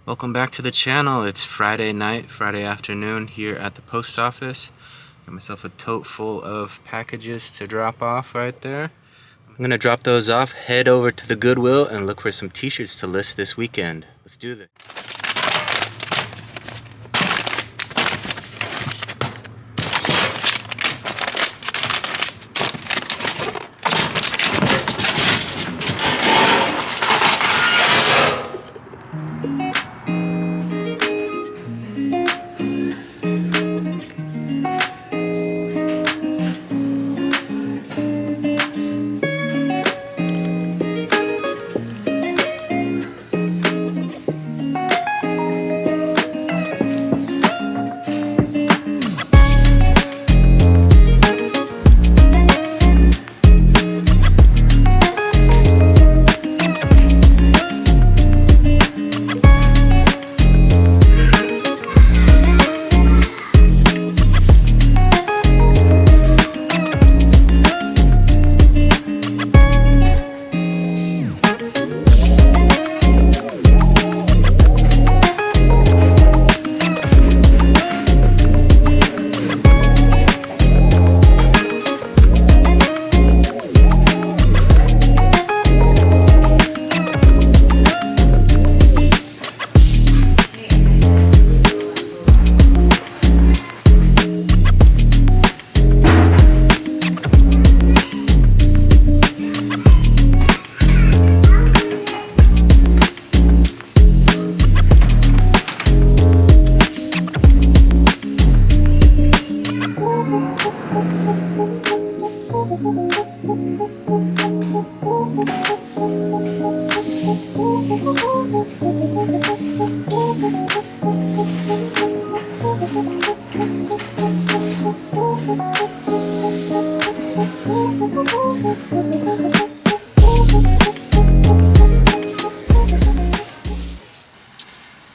Welcome back to the channel. It's Friday night, Friday afternoon here at the post office. Got myself a tote full of packages to drop off right there. I'm gonna drop those off, head over to the Goodwill, and look for some t-shirts to list this weekend. Let's do this.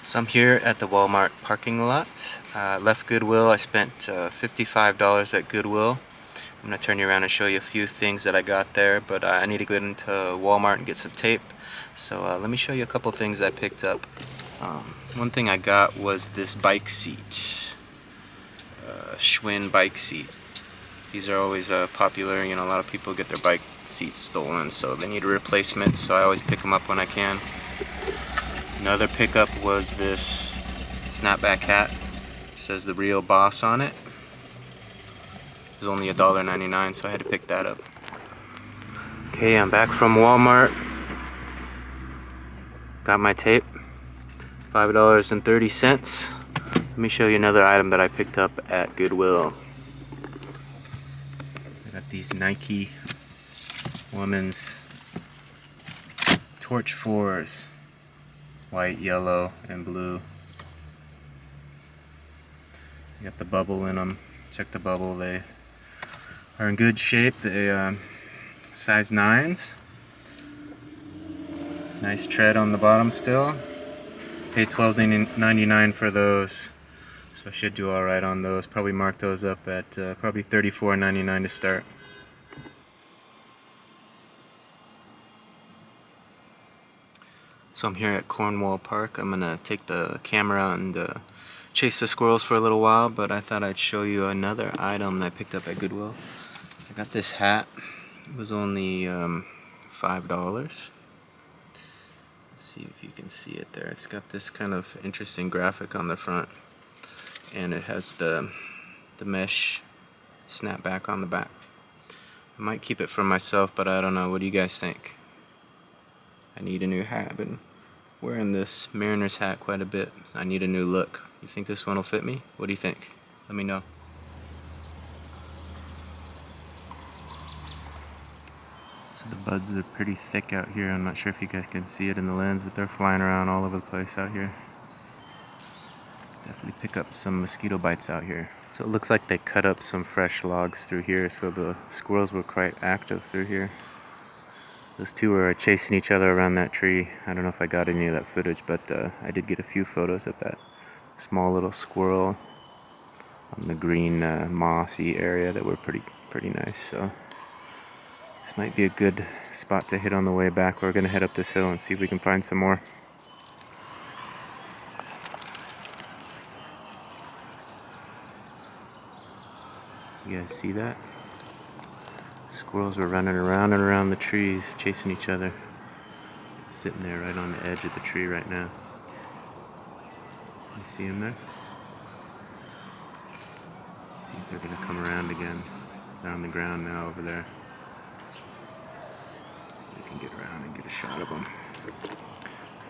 So I'm here at the Walmart parking lot. Left Goodwill. I spent $55 at Goodwill. I'm going to turn you around and show you a few things that I got there, but I need to go into Walmart and get some tape. So let me show you a couple things I picked up. One thing I got was this bike seat. Schwinn bike seat. These are always popular. You know, a lot of people get their bike seats stolen, so they need a replacement, so I always pick them up when I can. Another pickup was this snapback hat. It says The Real Boss on it. It was only $1.99, so I had to pick that up. Okay, I'm back from Walmart. Got my tape. $5.30. Let me show you another item that I picked up at Goodwill. I got these Nike women's Torch 4s. White, yellow, and blue. You got the bubble in them. Check the bubble. They are in good shape. They size 9s. Nice tread on the bottom still. Paid $12.99 for those, so I should do all right on those. Probably mark those up at probably $34.99 to start. So I'm here at Cornwall Park. I'm gonna take the camera and chase the squirrels for a little while, but I thought I'd show you another item that I picked up at Goodwill. I got this hat. It was only $5. Let's see if you can see it there. It's got this kind of interesting graphic on the front, and it has the mesh snapback on the back. I might keep it for myself, but I don't know. What do you guys think? I need a new hat. I've been wearing this Mariners hat quite a bit. I need a new look. You think this one will fit me? What do you think? Let me know. So the buds are pretty thick out here. I'm not sure if you guys can see it in the lens, but they're flying around all over the place out here. Definitely pick up some mosquito bites out here. So it looks like they cut up some fresh logs through here, so the squirrels were quite active through here. Those two were chasing each other around that tree. I don't know if I got any of that footage, but I did get a few photos of that small little squirrel on the green mossy area that were pretty nice. So this might be a good spot to hit on the way back. We're gonna head up this hill and see if we can find some more. You guys see that? Squirrels were running around and around the trees, chasing each other. Sitting there right on the edge of the tree right now. You see them there? Let's see if they're gonna come around again. They're on the ground now over there. We can get around and get a shot of them.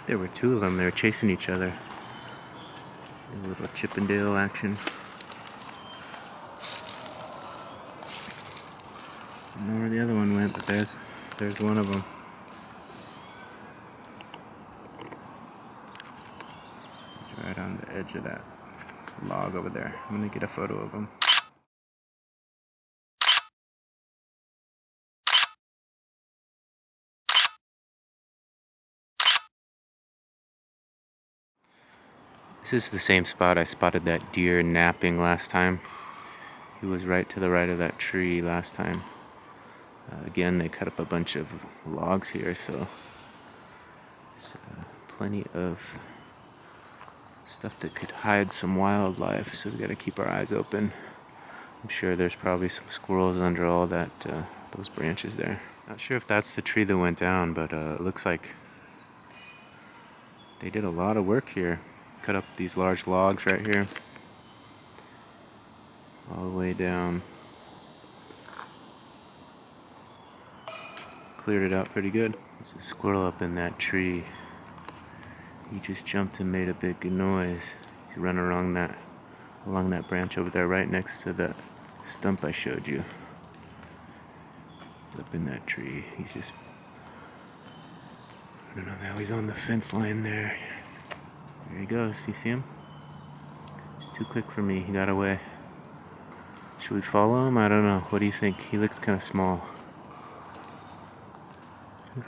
There were two of them. They were chasing each other. A little Chippendale action. I don't know where the other one went, but there's one of them. He's right on the edge of that log over there. I'm gonna get a photo of him. This is the same spot I spotted that deer napping last time. He was right to the right of that tree last time. Again, they cut up a bunch of logs here, so there's plenty of stuff that could hide some wildlife, so we gotta keep our eyes open. I'm sure there's probably some squirrels under all that those branches there. Not sure if that's the tree that went down, but it looks like they did a lot of work here. Cut up these large logs right here, all the way down. Cleared it out pretty good. There's a squirrel up in that tree. He just jumped and made a big noise. He's running along that branch over there, right next to the stump I showed you. He's up in that tree. He's just, I don't know, now he's on the fence line there. There he goes. You see him? He's too quick for me. He got away. Should we follow him? I don't know. What do you think? He looks kind of small.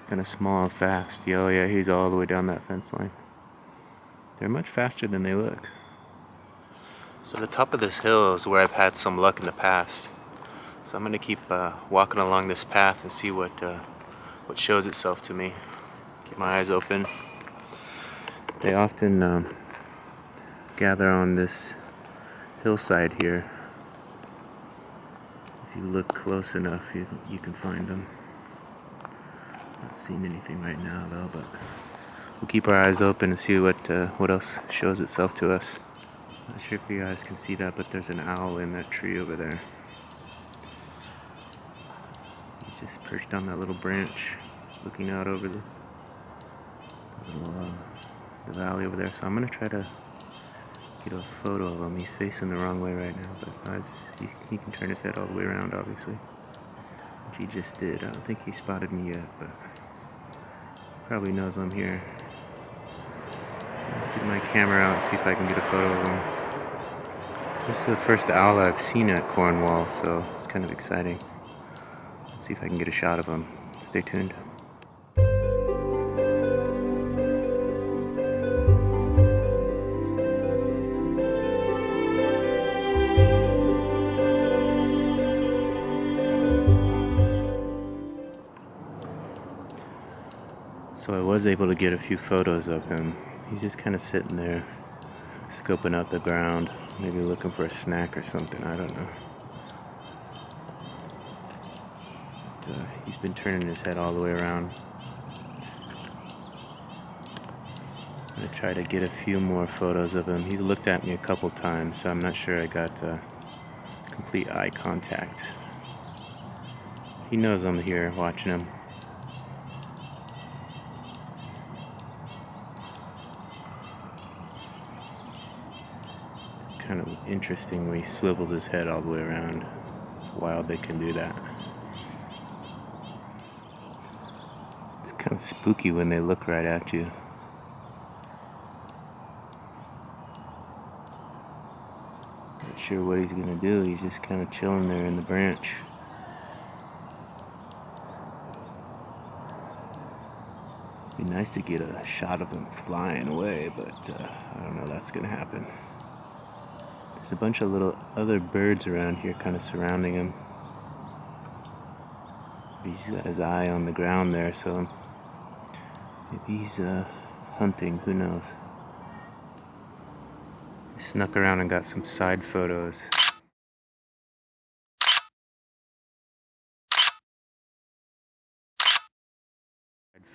Kind of small and fast. Oh yeah, he's all the way down that fence line. They're much faster than they look. So the top of this hill is where I've had some luck in the past. So I'm gonna keep walking along this path and see what shows itself to me. Keep my eyes open. They often gather on this hillside here. If you look close enough, you can find them. Not seeing anything right now though, but we'll keep our eyes open and see what else shows itself to us. Not sure if you guys can see that, but there's an owl in that tree over there. He's just perched on that little branch, looking out over the valley over there. So I'm gonna try to get a photo of him. He's facing the wrong way right now, but he can turn his head all the way around, obviously, which he just did. I don't think he spotted me yet, but probably knows I'm here. Get my camera out and see if I can get a photo of him. This is the first owl I've seen at Cornwall, so it's kind of exciting. Let's see if I can get a shot of him. Stay tuned. So I was able to get a few photos of him. He's just kind of sitting there, scoping out the ground, maybe looking for a snack or something, I don't know. But, he's been turning his head all the way around. I'm gonna try to get a few more photos of him. He's looked at me a couple times, so I'm not sure I got complete eye contact. He knows I'm here watching him. Kind of interesting when he swivels his head all the way around. It's wild they can do that. It's kind of spooky when they look right at you. Not sure what he's gonna do. He's just kind of chilling there in the branch. It'd be nice to get a shot of him flying away, but I don't know that's gonna happen. There's a bunch of little other birds around here kind of surrounding him. He's got his eye on the ground there, so maybe he's hunting, who knows. I snuck around and got some side photos.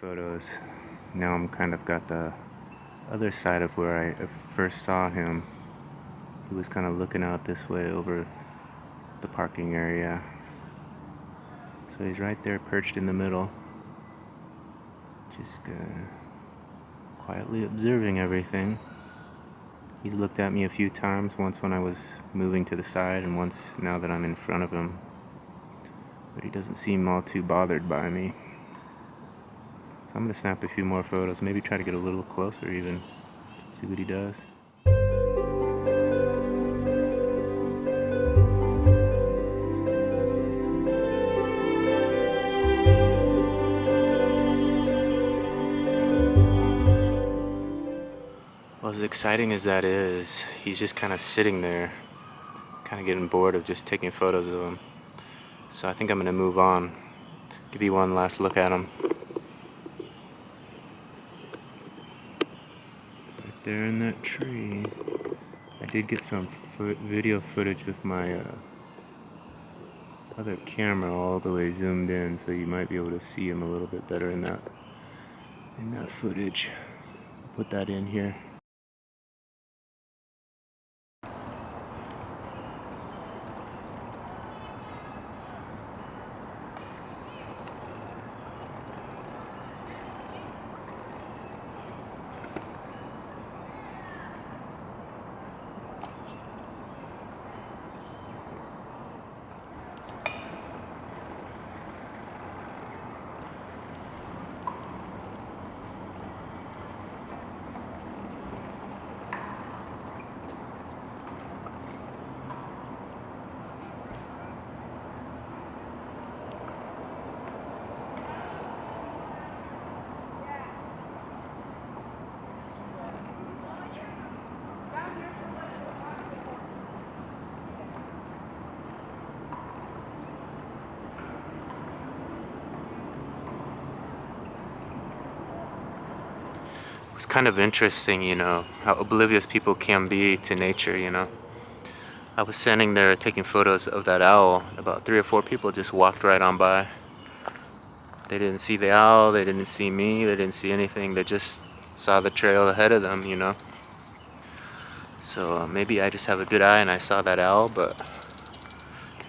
photos. Now I'm kind of got the other side of where I first saw him. He was kind of looking out this way over the parking area. So he's right there perched in the middle, just quietly observing everything. He looked at me a few times, once when I was moving to the side and once now that I'm in front of him. But he doesn't seem all too bothered by me. So I'm going to snap a few more photos, maybe try to get a little closer even, see what he does. Well, as exciting as that is, he's just kind of sitting there, kind of getting bored of just taking photos of him. So I think I'm going to move on, give you one last look at him. Right there in that tree. I did get some video footage with my other camera all the way zoomed in, so you might be able to see him a little bit better in that footage. Put that in here. It's kind of interesting, you know, how oblivious people can be to nature, you know. I was standing there taking photos of that owl. About 3 or 4 people just walked right on by. They didn't see the owl, they didn't see me, they didn't see anything. They just saw the trail ahead of them, you know. So maybe I just have a good eye and I saw that owl, but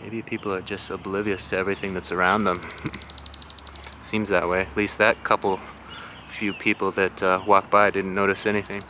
maybe people are just oblivious to everything that's around them. Seems that way. At least that few people that walked by didn't notice anything.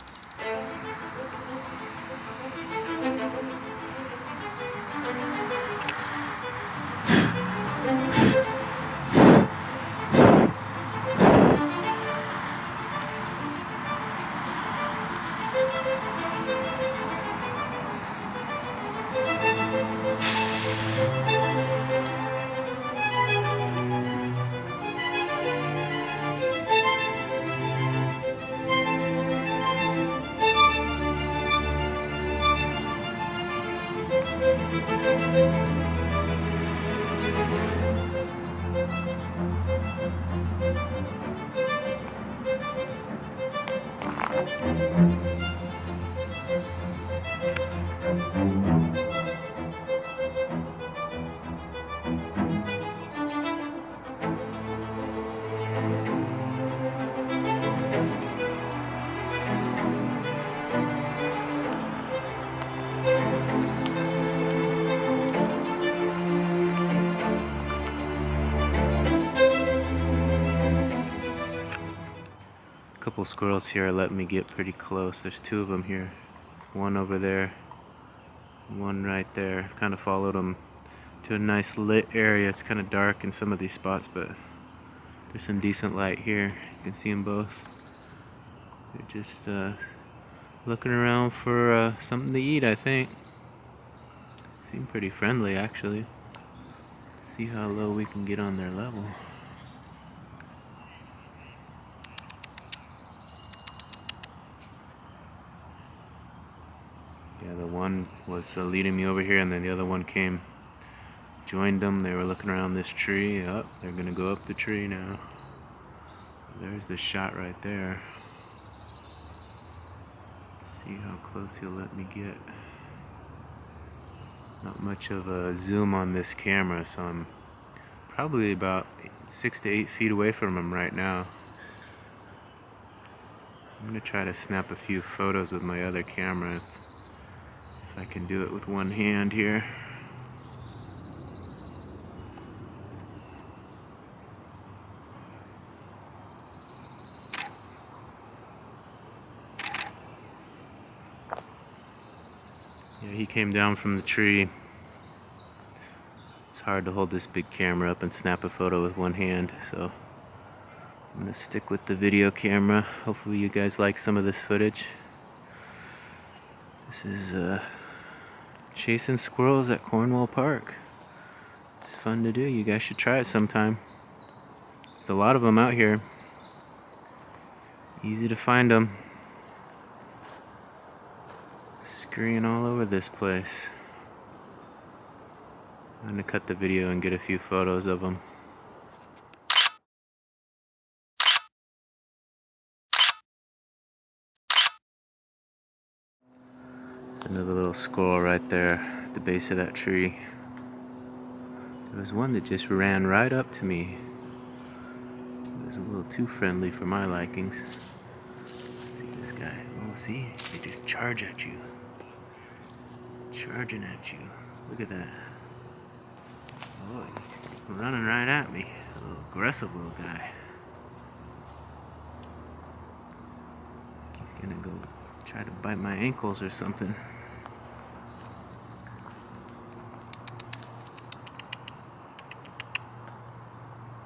A couple squirrels here are letting me get pretty close. There's 2 of them here. One over there, one right there. Kind of followed them to a nice lit area. It's kind of dark in some of these spots, but there's some decent light here. You can see them both. They're just looking around for something to eat, I think. Seem pretty friendly, actually. Let's see how low we can get on their level. Yeah, the one was leading me over here, and then the other one came, joined them. They were looking around this tree. Oh, they're gonna go up the tree now. There's the shot right there. Let's see how close he'll let me get. Not much of a zoom on this camera, so I'm probably about 6 to 8 feet away from him right now. I'm gonna try to snap a few photos with my other camera if I can do it with one hand here. Yeah, he came down from the tree. It's hard to hold this big camera up and snap a photo with one hand, so I'm gonna stick with the video camera. Hopefully you guys like some of this footage. This is chasing squirrels at Cornwall Park. It's fun to do. You guys should try it sometime. There's a lot of them out here. Easy to find them. Scurrying all over this place. I'm gonna cut the video and get a few photos of them. Another little squirrel right there at the base of that tree. There was one that just ran right up to me. It was a little too friendly for my likings. See this guy? Oh, see? They just charge at you. Charging at you. Look at that. Oh, he's running right at me. A little aggressive little guy. He's gonna go try to bite my ankles or something.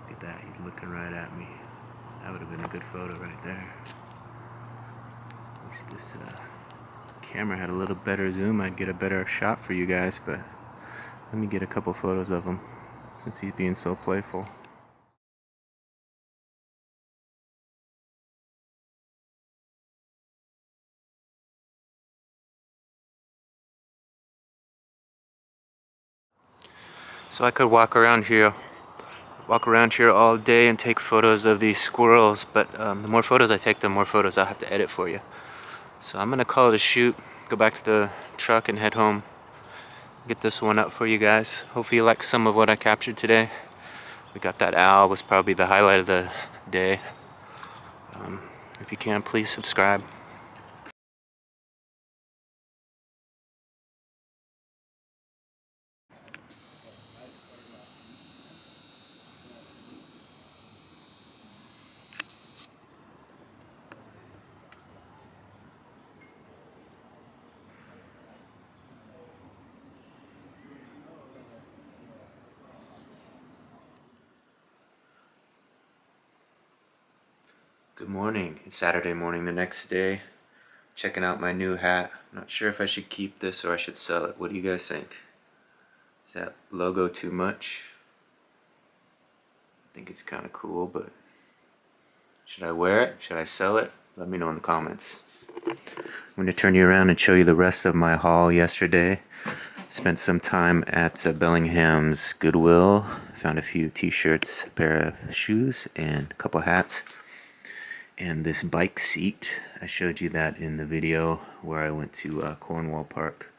Look at that, he's looking right at me. That would have been a good photo right there. Wish this camera had a little better zoom. I'd get a better shot for you guys, but let me get a couple photos of him since he's being so playful. So I could walk around here all day and take photos of these squirrels, but the more photos I take, the more photos I'll have to edit for you. So I'm gonna call it a shoot, go back to the truck and head home. Get this one up for you guys. Hopefully you like some of what I captured today. We got that owl, was probably the highlight of the day. If you can, please subscribe. Good morning. It's Saturday morning the next day. Checking out my new hat. Not sure if I should keep this or I should sell it. What do you guys think? Is that logo too much? I think it's kind of cool, but should I wear it? Should I sell it? Let me know in the comments. I'm going to turn you around and show you the rest of my haul yesterday. Spent some time at Bellingham's Goodwill. Found a few t-shirts, a pair of shoes, and a couple hats. And this bike seat, I showed you that in the video where I went to Cornwall Park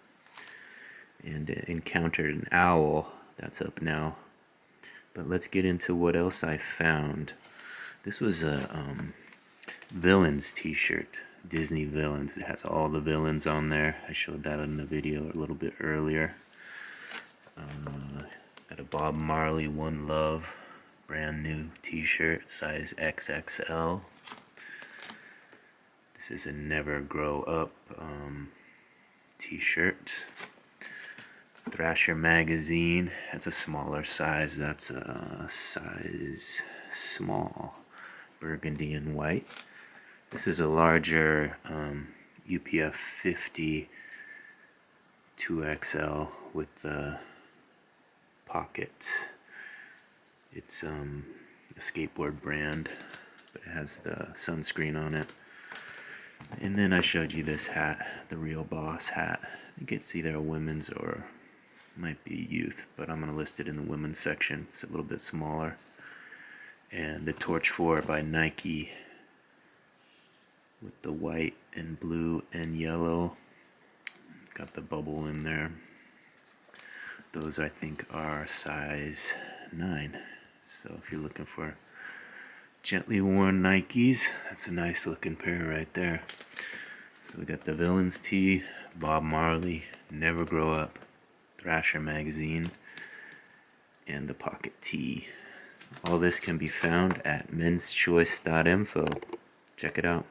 and encountered an owl. That's up now. But let's get into what else I found. This was a Villains t-shirt, Disney Villains. It has all the villains on there. I showed that in the video a little bit earlier. Got a Bob Marley One Love brand new t-shirt, size XXL. This is a Never Grow Up t-shirt. Thrasher magazine. That's a smaller size. That's a size small. Burgundy and white. This is a larger UPF 50 2XL with the pockets. It's a skateboard brand, but it has the sunscreen on it. And then I showed you this hat, the Real Boss hat. I think it's either a women's or might be youth, but I'm going to list it in the women's section. It's a little bit smaller. And the Torch 4 by Nike with the white and blue and yellow. Got the bubble in there. Those I think are size 9. So if you're looking for Gently worn Nikes. That's a nice looking pair right there. So we got the Villains tee, Bob Marley, Never Grow Up, Thrasher magazine, and the pocket tee. All this can be found at menschoice.info. Check it out.